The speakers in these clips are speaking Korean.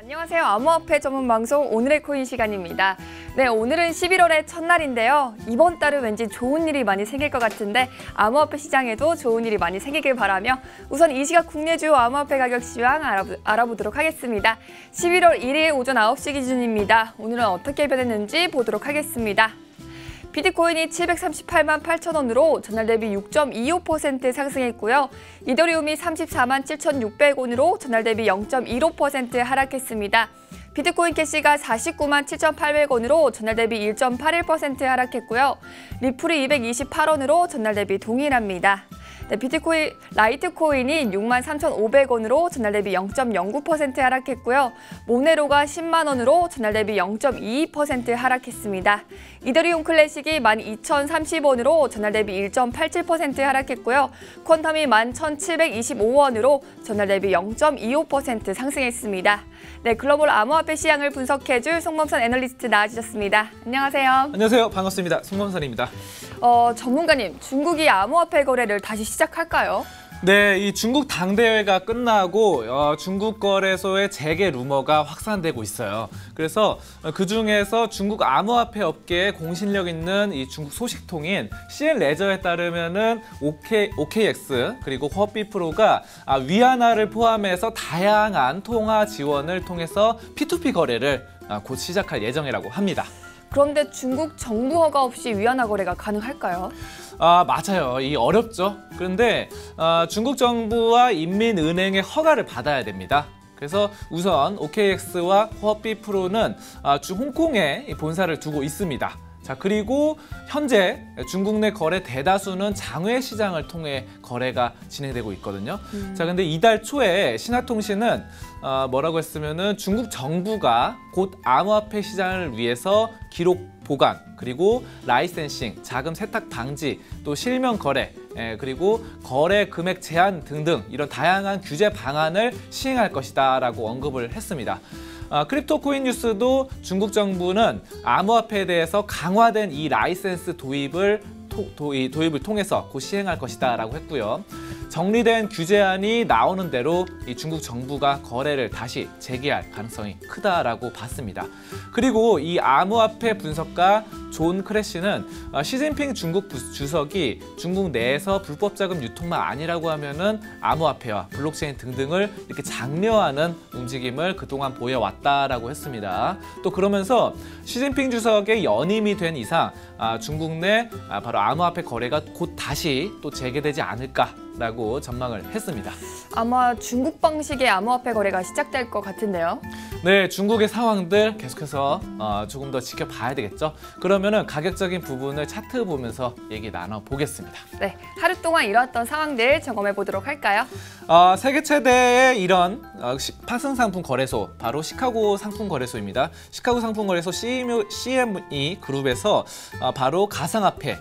안녕하세요. 암호화폐 전문 방송 오늘의 코인 시간입니다. 네, 오늘은 11월의 첫날인데요. 이번 달은 왠지 좋은 일이 많이 생길 것 같은데 암호화폐 시장에도 좋은 일이 많이 생기길 바라며 우선 이 시각 국내 주요 암호화폐 가격 시황 알아보도록 하겠습니다. 11월 1일 오전 9시 기준입니다. 오늘은 어떻게 변했는지 보도록 하겠습니다. 비트코인이 738만 8천 원으로 전날 대비 6.25% 상승했고요. 이더리움이 34만 7,600원으로 전날 대비 0.15% 하락했습니다. 비트코인 캐시가 49만 7,800원으로 전날 대비 1.81% 하락했고요. 리플이 228원으로 전날 대비 동일합니다. 네, 비트코인 라이트코인이 6만 3,500원으로 전날 대비 0.09% 하락했고요. 모네로가 10만 원으로 전날 대비 0.22% 하락했습니다. 이더리움 클래식이 12,030원으로 전날 대비 1.87% 하락했고요. 퀀텀이 11,725원으로 전날 대비 0.25% 상승했습니다. 네, 글로벌 암호화폐 시장을 분석해줄 송범선 애널리스트 나와주셨습니다. 안녕하세요. 안녕하세요. 반갑습니다. 송범선입니다. 전문가님, 중국이 암호화폐 거래를 다시 시작할까요? 네, 이 중국 당대회가 끝나고 중국 거래소의 재개 루머가 확산되고 있어요. 그래서 그중에서 중국 암호화폐 업계에 공신력 있는 이 중국 소식통인 CN레저에 따르면은 OKX 그리고 허비프로가 위안화를 포함해서 다양한 통화 지원을 통해서 P2P 거래를 곧 시작할 예정이라고 합니다. 그런데 중국 정부 허가 없이 위안화 거래가 가능할까요? 맞아요. 이 어렵죠. 그런데 중국 정부와 인민은행의 허가를 받아야 됩니다. 그래서 우선 OKX와 허비프로는 홍콩에 본사를 두고 있습니다. 자, 그리고 현재 중국 내 거래 대다수는 장외 시장을 통해 거래가 진행되고 있거든요. 자, 근데 이달 초에 신화통신은 뭐라고 했으면은 중국 정부가 곧 암호화폐 시장을 위해서 기록 보관, 그리고 라이센싱, 자금 세탁 방지, 또 실명 거래, 그리고 거래 금액 제한 등등 이런 다양한 규제 방안을 시행할 것이다라고 언급을 했습니다. 크립토 코인 뉴스도 중국 정부는 암호화폐에 대해서 강화된 이 라이센스 도입을 통해서 곧 시행할 것이다라고 했고요. 정리된 규제안이 나오는 대로 이 중국 정부가 거래를 다시 재개할 가능성이 크다라고 봤습니다. 그리고 이 암호화폐 분석가 존 크래시는 시진핑 중국 주석이 중국 내에서 불법 자금 유통만 아니라고 하면은 암호화폐와 블록체인 등등을 이렇게 장려하는 움직임을 그동안 보여왔다라고 했습니다. 또 그러면서 시진핑 주석의 연임이 된 이상 중국 내 바로 암호화폐 거래가 곧 다시 또 재개되지 않을까라고 전망을 했습니다. 아마 중국 방식의 암호화폐 거래가 시작될 것 같은데요. 네, 중국의 상황들 계속해서 조금 더 지켜봐야 되겠죠. 그러면은 가격적인 부분을 차트 보면서 얘기 나눠보겠습니다. 네, 하루 동안 이뤄왔던 상황들 점검해 보도록 할까요? 세계 최대의 이런 파생 상품 거래소, 바로 시카고 상품 거래소입니다. 시카고 상품 거래소 CME 그룹에서 바로 가상화폐,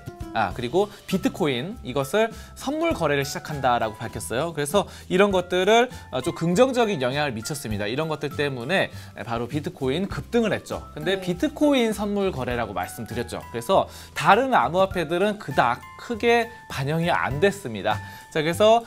그리고 비트코인 이것을 선물 거래를 시작한다라고 밝혔어요. 그래서 이런 것들을 좀 긍정적인 영향을 미쳤습니다. 이런 것들 때문에 바로 비트코인 급등을 했죠. 근데 비트코인 선물 거래라고 말씀드렸죠. 그래서 다른 암호화폐들은 그닥 크게 반영이 안 됐습니다. 자, 그래서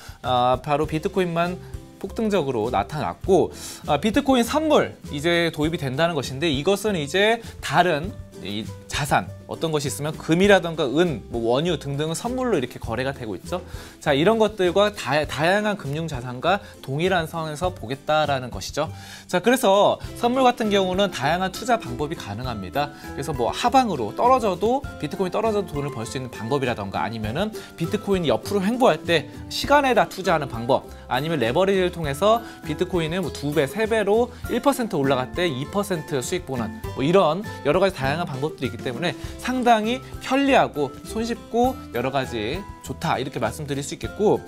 바로 비트코인만 폭등적으로 나타났고, 비트코인 선물 이제 도입이 된다는 것인데, 이것은 이제 다른 이 자산, 어떤 것이 있으면 금이라던가 은, 원유 등등은 선물로 이렇게 거래가 되고 있죠. 자, 이런 것들과 다양한 금융 자산과 동일한 선에서 보겠다라는 것이죠. 자, 그래서 선물 같은 경우는 다양한 투자 방법이 가능합니다. 그래서 하방으로 떨어져도 비트코인 떨어져도 돈을 벌 수 있는 방법이라던가, 아니면은 비트코인이 옆으로 횡보할 때 시간에다 투자하는 방법, 아니면 레버리지를 통해서 비트코인을 2배, 3배로 1% 올라갈 때 2% 수익 보는 이런 여러 가지 다양한 방법들이 있기 때문에 상당히 편리하고 손쉽고 여러 가지 좋다 이렇게 말씀드릴 수 있겠고,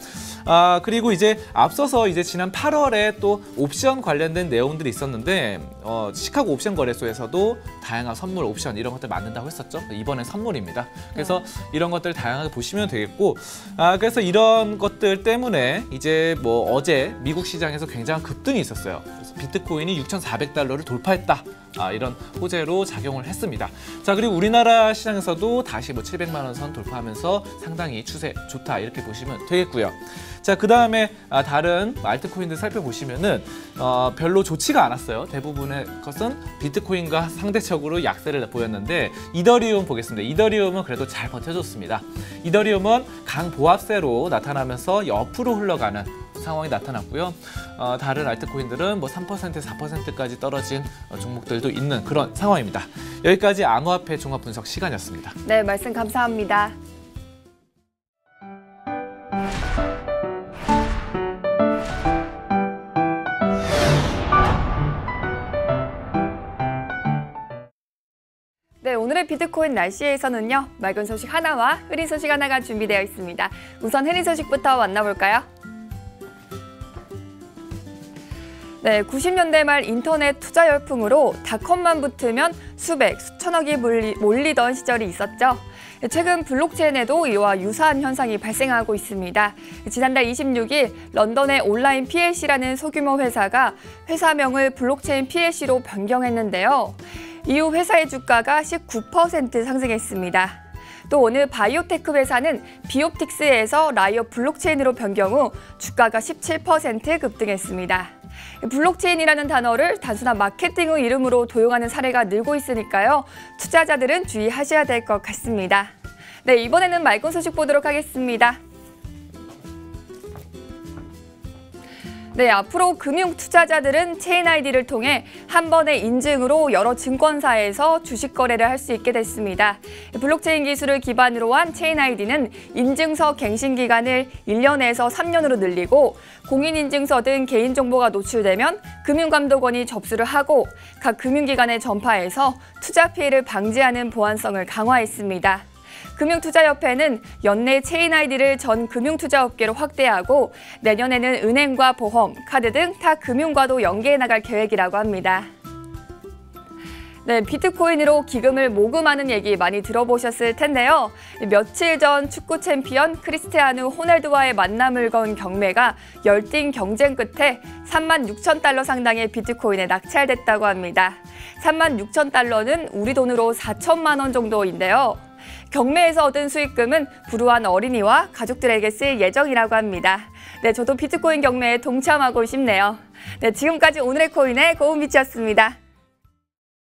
그리고 이제 앞서서 이제 지난 8월에 또 옵션 관련된 내용들이 있었는데 시카고 옵션 거래소에서도 다양한 선물 옵션 이런 것들 만든다고 했었죠. 이번엔 선물입니다. 그래서 이런 것들 다양하게 보시면 되겠고, 그래서 이런 것들 때문에 이제 어제 미국 시장에서 굉장한 급등이 있었어요. 그래서 비트코인이 6,400달러를 돌파했다. 이런 호재로 작용을 했습니다. 자, 그리고 우리나라 시장에서도 다시 700만 원 선 돌파하면서 상당히 추세 좋다 이렇게 보시면 되겠고요. 자, 그 다음에 다른 알트코인들 살펴보시면은 별로 좋지가 않았어요. 대부분의 것은 비트코인과 상대적으로 약세를 보였는데 이더리움 보겠습니다. 이더리움은 그래도 잘 버텨줬습니다. 이더리움은 강보합세로 나타나면서 옆으로 흘러가는 상황이 나타났고요. 다른 알트코인들은 3%, 4%까지 떨어진 종목들도 있는 그런 상황입니다. 여기까지 암호화폐 종합 분석 시간이었습니다. 네, 말씀 감사합니다. 네, 오늘의 비트코인 날씨에서는요, 맑은 소식 하나와 흐린 소식 하나가 준비되어 있습니다. 우선 흐린 소식부터 만나볼까요? 네, 90년대 말 인터넷 투자 열풍으로 닷컴만 붙으면 수백, 수천억이 몰리던 시절이 있었죠. 최근 블록체인에도 이와 유사한 현상이 발생하고 있습니다. 지난달 26일 런던의 온라인 PLC라는 소규모 회사가 회사명을 블록체인 PLC로 변경했는데요. 이후 회사의 주가가 19% 상승했습니다. 또 오늘 바이오테크 회사는 비옵틱스에서 라이어 블록체인으로 변경 후 주가가 17% 급등했습니다. 블록체인이라는 단어를 단순한 마케팅의 이름으로 도용하는 사례가 늘고 있으니까요. 투자자들은 주의하셔야 될 것 같습니다. 네, 이번에는 맑은 소식 보도록 하겠습니다. 네, 앞으로 금융 투자자들은 체인 아이디를 통해 한 번의 인증으로 여러 증권사에서 주식 거래를 할 수 있게 됐습니다. 블록체인 기술을 기반으로 한 체인 아이디는 인증서 갱신 기간을 1년에서 3년으로 늘리고 공인인증서 등 개인정보가 노출되면 금융감독원이 접수를 하고 각 금융기관에 전파해서 투자 피해를 방지하는 보안성을 강화했습니다. 금융투자협회는 연내 체인 아이디를 전 금융투자업계로 확대하고 내년에는 은행과 보험, 카드 등 타 금융과도 연계해 나갈 계획이라고 합니다. 네, 비트코인으로 기금을 모금하는 얘기 많이 들어보셨을 텐데요. 며칠 전 축구 챔피언 크리스티아누 호날두와의 만남을 건 경매가 열띤 경쟁 끝에 36,000달러 상당의 비트코인에 낙찰됐다고 합니다. 36,000달러는 우리 돈으로 4천만 원 정도인데요. 경매에서 얻은 수익금은 불우한 어린이와 가족들에게 쓸 예정이라고 합니다. 네, 저도 비트코인 경매에 동참하고 싶네요. 네, 지금까지 오늘의 코인의 고은비치였습니다.